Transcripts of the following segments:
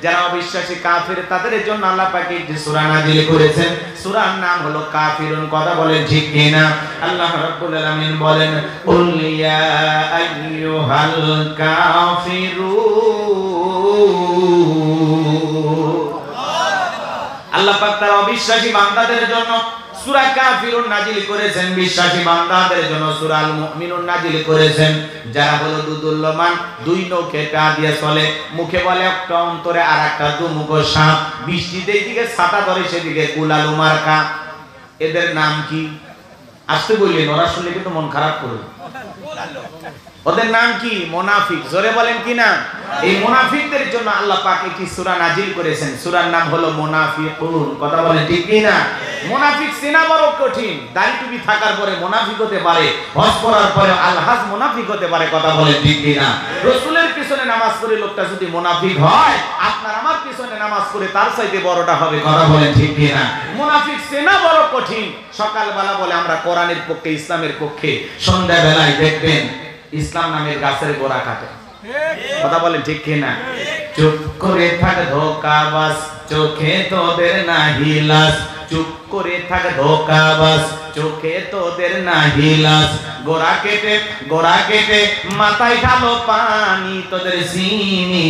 যারা অবিশ্বাসী কাফির তাদের জন্য আল্লাহ পাক একটি সূরা নাযিল করেছেন। সূরার নাম হলো কাফিরুন। কথা বলেন ঠিক কিনা? আল্লাহ রাব্বুল আলামিন বলেন, কুল ইয়া আইয়ুহাল কাফিরুন। আল্লাহ পাক তার অবিশ্বাসী বান্দাদের জন্য সূরা কাফিরুন নাযিল করেছেন, বিশ্বাসী বান্দাদের জন্য সূরা আল মুমিনুন নাযিল করেছেন। যারা হলো দুদুল্যমান, দুই নৌকে পা দিয়ে চলে, মুখে বলে একটা, অন্তরে আর একটা, দুমুখ সাপ, বৃষ্টিতে দিকে ছাতা ধরে সেদিকে কুলালু মার্কা। এদের নাম কি? আসতে বললেন, ওরা শুনলে কিন্তু মন খারাপ করবে। ওদের নাম কি? মুনাফিক। জোরে বলেন কি না? এই মুনাফিকদের জন্য আল্লাহ পাক একটি সূরা নাযিল করেছেন। সূরার নাম হলো মুনাফিকুন। কথা বলেন ঠিক কি না? মুনাফিক চেনা বড় কঠিন। দাড়ি টুপি থাকার পরে মুনাফিক হতে পারে, হজ করার পরে আলহাজ মুনাফিক হতে পারে। কথা বলেন ঠিক কি না? রাসূলের পিছনে নামাজ পড়ে লোকটা যদি মুনাফিক হয়, আপনার আমার পিছনে নামাজ পড়ে তার চাইতে বড়টা হবে। কথা বলেন ঠিক কি না? মুনাফিক চেনা বড় কঠিন। সকালবেলা বলে আমরা কোরআনের পক্ষে, ইসলামের পক্ষে, সন্ধ্যাবেলায় দেখবেন ইসলাম নামের গাছের গোড়া কাটে। কথা বলেন ঠিক কি না? চুপ করে থাক ধোঁকাবাজ, চোখে তোদের নাহি লাজ। চুপ করে থাক ধোঁকাবাজ, চোখে তোদের নাহি লাজ। গোড়া কেটে মাথায় ঢালো পানি, তোদের চিনি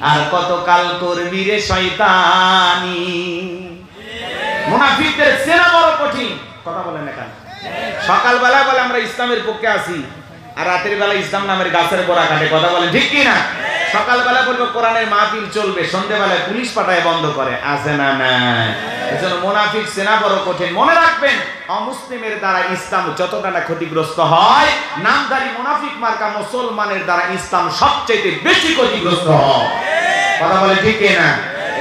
আর কতকাল করবি রে শয়তানি। মুনাফিকদের চেনা বড় কঠিন। কথা বলেন না কেন? সকালবেলা বলে আমরা ইসলামের পক্ষে আছি, আর রাতের বেলা ইসলাম নামের গাছের গোড়া কাটে। কথা বলেন ঠিক কি না? সকালবেলা বলবো কোরআনের মাহফিল চলবে, সন্ধ্যাবেলায় পুলিশ পাঠায় বন্ধ করে। আছে না? নাই। এজন্য মুনাফিক চেনা বড় কঠিন। মনে রাখবেন, অমুসলিমের দ্বারা ইসলাম যতটা না ক্ষতিগ্রস্ত হয়, নামধারী মুনাফিক মার্কা মুসলমানের দ্বারা ইসলাম সবচেয়ে বেশি ক্ষতিগ্রস্ত হয়। কথা বলেন ঠিক কি না?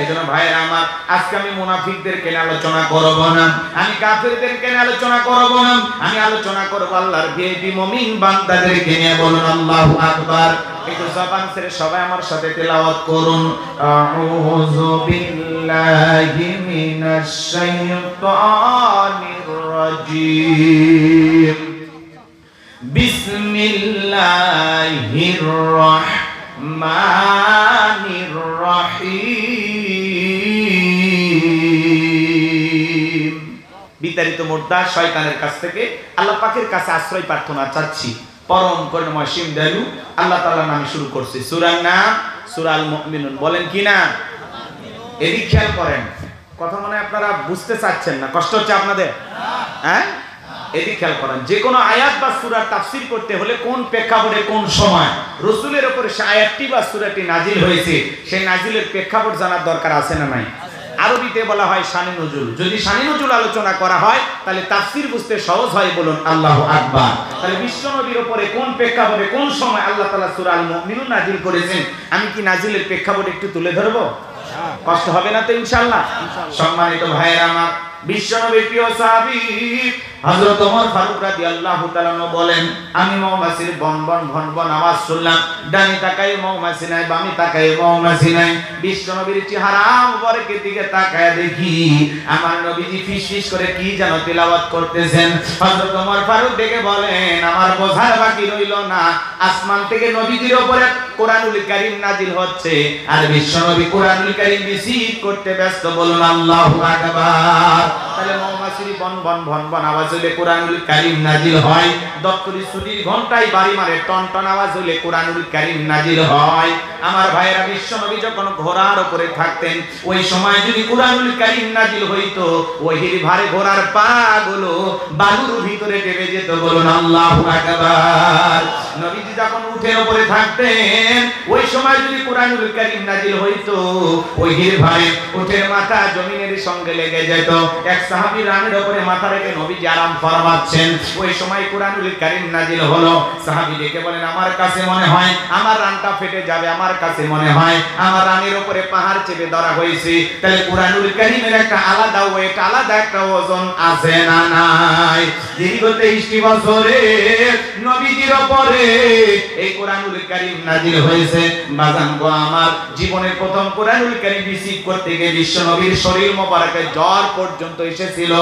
এইজন্য ভাইরা আমার, আজকে আমি মুনাফিকদেরকে নিয়ে আলোচনা করব না, আমি কাফিরদেরকে নিয়ে আলোচনা করব না, আমি আলোচনা করব আল্লাহর ভিআইপি মুমিন বান্দাদেরকে নিয়ে। বলুন আল্লাহু আকবার। একটু জবান ছেড়ে সবাই আমার সাথে তেলাওয়াত করুন। আউযু বিল্লাহি মিনাশ শাইতানির রাজীম। বিসমিল্লাহির রাহমানির রাহিম। বিতাড়িত মুর্দা শয়তানের কাছ থেকে আল্লাহ পাকের কাছে আশ্রয় প্রার্থনা চাচ্ছি। পরম করুণাময় সীম দয়ালু আল্লাহ তাআলার নামে শুরু করছি। সূরার নাম সূরা আল মুমিনুন। বলেন কি না? এদিক খেয়াল করেন। কথা মনে আপনারা বুঝতে চাচ্ছেন না? কষ্ট হচ্ছে আপনাদের? হ্যাঁ, এদিক খেয়াল করেন। যে কোনো আয়াত বা সূরার তাফসীর করতে হলে কোন প্রেক্ষাপটে, কোন সময় রাসূলের উপরে সেই আয়াতটি বা সূরাটি নাজিল হয়েছে, সেই নাজিলের প্রেক্ষাপট জানার দরকার আছে না নাই? আরবিতে বলা হয় শানে নুজুল। যদি শানে নুজুল আলোচনা করা হয় তাহলে তাফসীর বুঝতে সহজ হয়। বলুন আল্লাহু আকবার। তাহলে বিশ্বনবীর উপরে কোন প্রেক্ষাপটে, কোন সময় আল্লাহ তাআলা সূরা আল মুমিনুন নাজিল করেছেন, আমি কি নাজিলের প্রেক্ষাপট একটু তুলে ধরব? কষ্ট হবে না তো ইনশাআল্লাহ? সম্মানিত ভাইয়েরা আমার, বিশ্বনবীর প্রিয় সাহাবী হযরত ওমর ফারুক রাদিয়াল্লাহু তাআলা বলেন, আমি মৌমাছির বনবন আওয়াজ শুনলাম। ডানি তাকাই মৌমাছি নাই, বামে তাকাই মৌমাছি নাই। বিশ্বনবীর চেহারা মুবারকের দিকে তাকায় দেখি আমার নবীজি ফিসফিস করে কি যেন তেলাওয়াত করতেছেন। হযরত ওমর ফারুক ডেকে বলেন, আমার বোঝার বাকি রইল না, আসমান থেকে নবীজির উপরে কোরআনুল কারীম নাজিল হচ্ছে, আর বিশ্বনবী কোরআনুল কারীম রিসিভ করতে ব্যস্ত। বলুন আল্লাহু আকবার। তাহলে মৌমাছির বন আওয়াজ হইলে কোরআনুল কারীম নাজিল হয়। দপ্তরি ছুটির ঘন্টায় বাড়ি মারে টন আওয়াজ হইলে কোরআনুল কারীম নাজিল হয়। আমার ভাইয়েরা, বিশ্বনবী যখন ঘোড়ার উপরে থাকতেন, ওই সময় যদি কোরআনুল কারীম নাজিল হইতো, ওহির ভারে ঘোড়ার পাগুলো বালুর ভিতরে ডেবে যেত। বলুন আল্লাহু আকবার। নবীজি যখন উটের উপরে থাকতেন, ওই সময় যদি কোরআনুল কারীম নাজিল হইতো, ওহির ভারে উটের মাথা জমিনের সঙ্গে লেগে যেত। এক সাহাবী রানের উপরে মাথা রেখে নবীজি আরাম ফরমাচ্ছেন, ওই সময় কোরআনুল কারীম নাজিল হলো। সাহাবী ডেকে বলেন, আমার কাছে মনে হয় আমার রানটা ফেটে যাবে, আমার কাছে মনে হয় আমার রানের উপরে পাহাড় চেপে ধরা হয়েছে। তাহলে কোরআনুল কারীমের একটা আলাদা ওয়েট, আলাদা একটা ওজন আছে না নাই? দীর্ঘ 23 বছরে নবীজির উপরে এই কোরআনুল কারীম নাযিল হয়েছে। বাজান গো আমার, জীবনের প্রথম কোরআনুল কারীম রিসিভ করতে গিয়ে বিশ্ব নবীর শরীর মোবারকে জ্বর পর্যন্ত এসেছিল।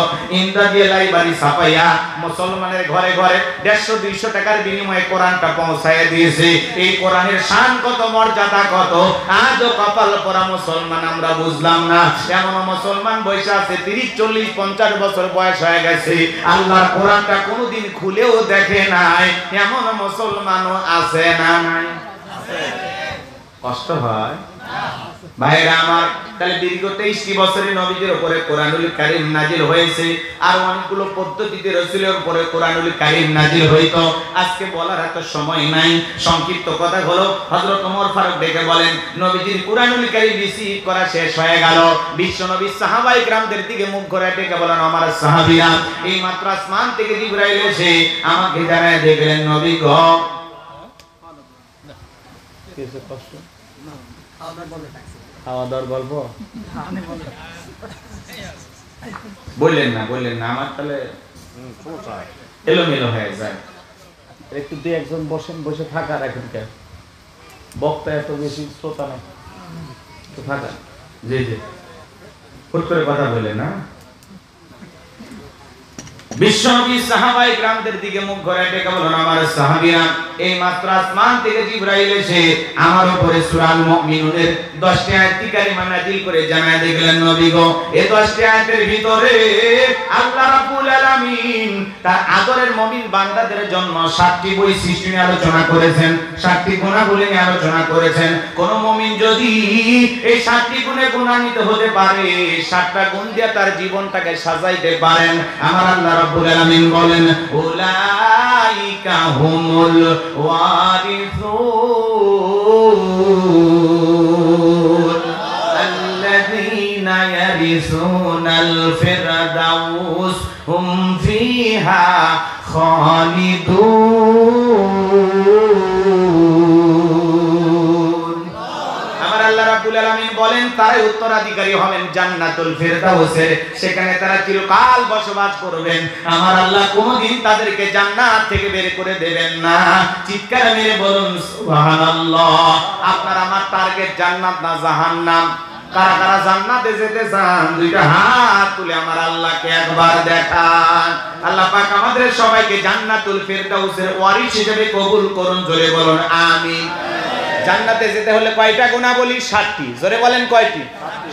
ইন্দ্রা দিয়ে লাইব্রেরি ছাপাইয়া মুসলমানের ঘরে ঘরে 150-200 টাকার বিনিময়ে কোরআনটা পৌঁছায় দিয়েছে। এই কোরআনের শান কত, মর্যাদা কত, আজও কপাল পরা মুসলমান আমরা বুঝলাম না। এমন মুসলমান বয়স আছে 30, 40, 50 বছর বয়স হয়ে গেছে, আল্লাহর কোরআনটা কোনোদিন খুলেও দেখে নাই। এমন মুসলমানও আছে না নাই? কষ্ট হয় ভাইরা আমার। তাহলে দীর্ঘ 23টি বছরে নবীদের উপরে কোরআনুল কারীম নাজিল হয়েছে। আর অনেকগুলো পদ্ধতিতে রাসূলের উপরে কোরআনুল কারীম নাজিল হইতো। আজকে বলার এত সময় নাই, সংক্ষিপ্ত কথা হলো হযরত ওমর ফারুক ডেকে বলেন, নবীজির কোরআনুল কারীম রিসিভ করা শেষ হয়ে গেল। বিশ্ব নবী সাহাবায়ে কেরামদের দিকে মুখ করে ডেকে বলেন, আমার সাহাবীরা, এই মাত্র আসমান থেকে জিবরাইল এসে আমাকে জানায় দেখলেন নবী গো। কিছু কষ্ট খাওয়া দাওয়ার গল্প বললেন না, আমার তাহলে এলোমেলো হয়ে যায়। একটু দুই একজন বসেন, বসে থাকা রাখেন। কেন বক্তা এত বেশি শ্রোতা নেই, তো থাকা জি জি হুট করে কথা বললেন না। বিশ্বনবী সাহাবায়ে কেরামদের দিকে মুখ ঘুরে ডেকে বলেন, আমার সাহাবীরা, এই মাত্র আসমান থেকে জিবরাইল এসে আমার উপরে সূরা আল মুমিনুনের 10টি আয়াত কারিমা নাযিল করে জানায় দেখলেন নবী গো, এই 10টি আয়াতের ভিতরে আল্লাহ রাব্বুল আলামিন তার আদরের মুমিন বান্দাদের জন্য 7টি বৈশিষ্ট্য নিয়ে আলোচনা করেছেন, 7টি গুণাবলী নিয়ে আলোচনা করেছেন। কোন মুমিন যদি এই 7টি গুণে গুণান্বিত হতে পারে, 7টা গুণ দিয়ে তার জীবনটাকে সাজাইতে পারেন, আমার আল্লাহ রাব্বুল আলামিন বলেন, উলাইকা হুমুল ওয়ারিসুন আল্লাযীনা ইয়ারিসুনাল ফিরদাউস হুম ফিহা খালিদুন। আমার আল্লাহ রাব্বুল আলামিন বলেন, তারাই উত্তরাধিকারী হবেন জান্নাতুল ফিরদাউসের, সেখানে তারা চিরকাল বসবাস করবেন। আমার আল্লাহ কোনদিন তাদেরকে জান্নাত থেকে বের করে দেবেন না। চিৎকার মেরে বলুন সুবহানাল্লাহ। আপনার আমার টার্গেট জান্নাত না জাহান্নাম? কারা কারা জান্নাতে যেতে চান দুইটা হাত তুলে আমার আল্লাহকে একবার দেখান। আল্লাহ পাক আমাদের সবাইকে জান্নাতুল ফিরদাউসের ওয়ারিস হিসেবে কবুল করুন, জোরে বলুন আমিন। জান্নাতে যেতে হলে কয়টা গুণাবলী? 7টি। জোরে বলেন কয়টি?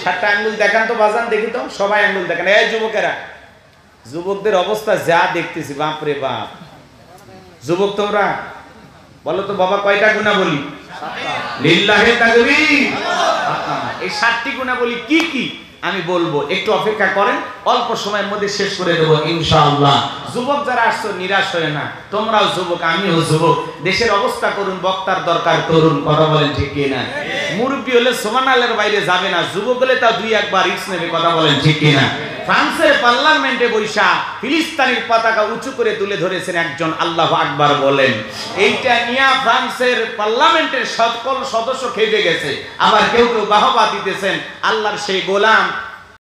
7টা। আঙ্গুল দেখান তো বাজান, দেখি তো সবাই আঙ্গুল দেখান। এই যুবকেরা, যুবকদের অবস্থা যা দেখতেছি, বাপ রে বাপ। যুবক তোমরা বলো তো বাবা, কয়টা গুণাবলী? 7টা। লিল্লাহি তাকবীর। এই 7টি গুণাবলী কি কি আমি বলবো, একটু অপেক্ষা করেন, অল্প সময়ের মধ্যে শেষ করে দেবো ইনশাআল্লাহ। যুবক যারা আসছো নিরাশ হয় না, তোমরাও যুবক, আমিও যুবক। দেশের অবস্থা করুন, বক্তার দরকার তরুণ, কথা বলেন ঠিক কিনা? মুরব্বী হলে সুবহানাল্লাহর বাইরে যাবে না, যুবক হলে তা 2-1 রিস্ক নেবে, কথা বলেন ঠিক কিনা? ফ্রান্সের পার্লামেন্টে বৈশা ফিলিস্তিনের পতাকা উঁচু করে তুলে ধরেছেন একজন, আল্লাহু আকবার বলেন। এইটা নিয়ে ফ্রান্সের পার্লামেন্টের সকল সদস্য খেপে গেছে, আবার কেউ কেউ বাহবা দিতেছেন। আল্লাহর সেই গোলাম